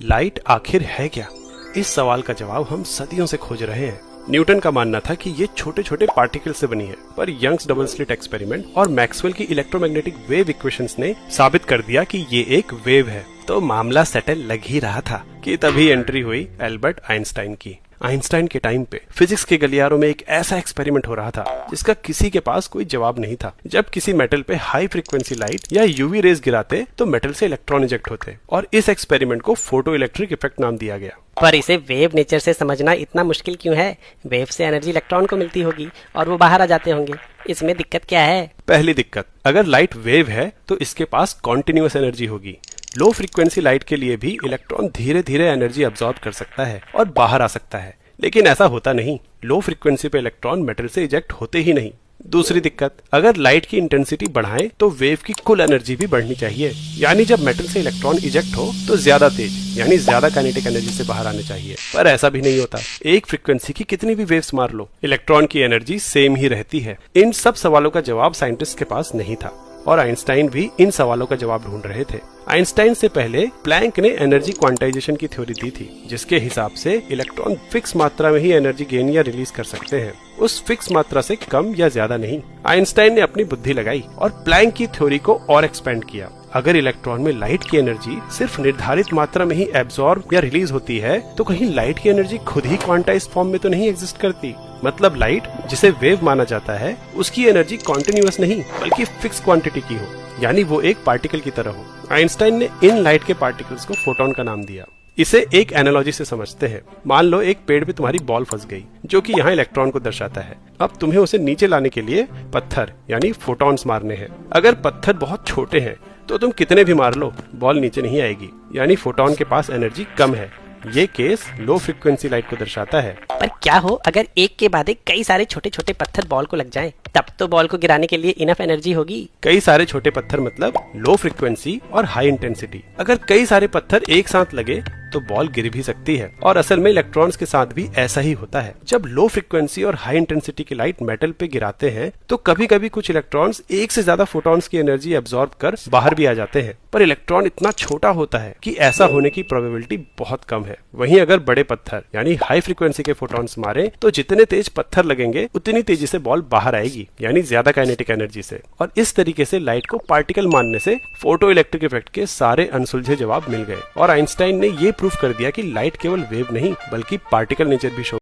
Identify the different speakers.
Speaker 1: Light आखिर है क्या? इस सवाल का जवाब हम सदियों से खोज रहे हैं। न्यूटन का मानना था कि ये छोटे छोटे पार्टिकल से बनी है, पर यंग्स डबल स्लिट एक्सपेरिमेंट और मैक्सवेल की इलेक्ट्रोमैग्नेटिक वेव इक्वेशंस ने साबित कर दिया कि ये एक वेव है। तो मामला सेटल लग ही रहा था कि तभी एंट्री हुई एल्बर्ट आइंस्टाइन की। आइंस्टाइन के टाइम पे फिजिक्स के गलियारों में एक ऐसा एक्सपेरिमेंट हो रहा था जिसका किसी के पास कोई जवाब नहीं था। जब किसी मेटल पे हाई फ्रीक्वेंसी लाइट या यूवी रेज गिराते तो मेटल से इलेक्ट्रॉन इजेक्ट होते और इस एक्सपेरिमेंट को फोटो इलेक्ट्रिक इफेक्ट नाम दिया गया।
Speaker 2: पर इसे वेव नेचर से समझना इतना मुश्किल क्यों है? वेव से एनर्जी इलेक्ट्रॉन को मिलती होगी और वो बाहर आ जाते होंगे। इसमें दिक्कत क्या है?
Speaker 1: पहली दिक्कत, अगर लाइट वेव है तो इसके पास कॉन्टिन्यूअस एनर्जी होगी। लो फ्रीक्वेंसी लाइट के लिए भी इलेक्ट्रॉन धीरे धीरे एनर्जी अब्सॉर्ब कर सकता है और बाहर आ सकता है, लेकिन ऐसा होता नहीं। लो फ्रीक्वेंसी पे इलेक्ट्रॉन मेटल से इजेक्ट होते ही नहीं। दूसरी दिक्कत, अगर लाइट की इंटेंसिटी बढ़ाएं तो वेव की कुल एनर्जी भी बढ़नी चाहिए, यानी जब मेटल से इलेक्ट्रॉन इजेक्ट हो तो ज्यादा तेज यानी ज्यादा काइनेटिक एनर्जी से बाहर आने चाहिए। पर ऐसा भी नहीं होता। एक फ्रीक्वेंसी की कितनी भी वेव्स मार लो, इलेक्ट्रॉन की एनर्जी सेम ही रहती है। इन सब सवालों का जवाब साइंटिस्ट के पास नहीं था और आइंस्टाइन भी इन सवालों का जवाब ढूंढ रहे थे। आइंस्टाइन से पहले प्लैंक ने एनर्जी क्वांटाइजेशन की थ्योरी दी थी, जिसके हिसाब से इलेक्ट्रॉन फिक्स मात्रा में ही एनर्जी गेन या रिलीज कर सकते हैं, उस फिक्स मात्रा से कम या ज्यादा नहीं। आइंस्टाइन ने अपनी बुद्धि लगाई और प्लैंक की थ्योरी को और एक्सपेंड किया। अगर इलेक्ट्रॉन में लाइट की एनर्जी सिर्फ निर्धारित मात्रा में ही एब्सॉर्ब या रिलीज होती है तो कहीं लाइट की एनर्जी खुद ही क्वांटाइज्ड फॉर्म में तो नहीं एग्जिस्ट करती। मतलब लाइट, जिसे वेव माना जाता है, उसकी एनर्जी कॉन्टिन्यूअस नहीं बल्कि फिक्स क्वांटिटी की हो, यानी वो एक पार्टिकल की तरह हो। आइंस्टाइन ने इन लाइट के पार्टिकल्स को फोटोन का नाम दिया। इसे एक एनालॉजी से समझते हैं। मान लो एक पेड़ पे तुम्हारी बॉल फंस गई, जो कि यहाँ इलेक्ट्रॉन को दर्शाता है। अब तुम्हें उसे नीचे लाने के लिए पत्थर यानी फोटॉन्स मारने हैं। अगर पत्थर बहुत छोटे हैं तो तुम कितने भी मार लो, बॉल नीचे नहीं आएगी, यानी फोटॉन के पास एनर्जी कम है। ये केस लो फ्रीक्वेंसी लाइट को दर्शाता है।
Speaker 2: पर क्या हो अगर एक के बाद एक कई सारे छोटे छोटे पत्थर बॉल को लग जाएं? तब तो बॉल को गिराने के लिए इनफ एनर्जी होगी।
Speaker 1: कई सारे छोटे पत्थर मतलब लो फ्रीक्वेंसी और हाई इंटेंसिटी। अगर कई सारे पत्थर एक साथ लगे तो बॉल गिर भी सकती है, और असल में इलेक्ट्रॉन्स के साथ भी ऐसा ही होता है। जब लो फ्रीक्वेंसी और हाई इंटेंसिटी की लाइट मेटल पे गिराते हैं तो कभी कभी कुछ इलेक्ट्रॉन्स एक से ज्यादा फोटॉन्स की एनर्जी एब्सॉर्ब कर बाहर भी आ जाते हैं, पर इलेक्ट्रॉन इतना छोटा होता है कि ऐसा होने की प्रोबेबिलिटी बहुत कम है। वहीं अगर बड़े पत्थर यानी हाई फ्रीक्वेंसी के फोटॉन्स मारे तो जितने तेज पत्थर लगेंगे उतनी तेजी से बॉल बाहर आएगी, यानी ज्यादा काइनेटिक एनर्जी से। और इस तरीके से लाइट को पार्टिकल मानने से फोटो इलेक्ट्रिक इफेक्ट के सारे अनसुलझे जवाब मिल गए और आइंस्टाइन ने ये प्रूफ कर दिया कि लाइट केवल वेव नहीं बल्कि पार्टिकल नेचर भी शो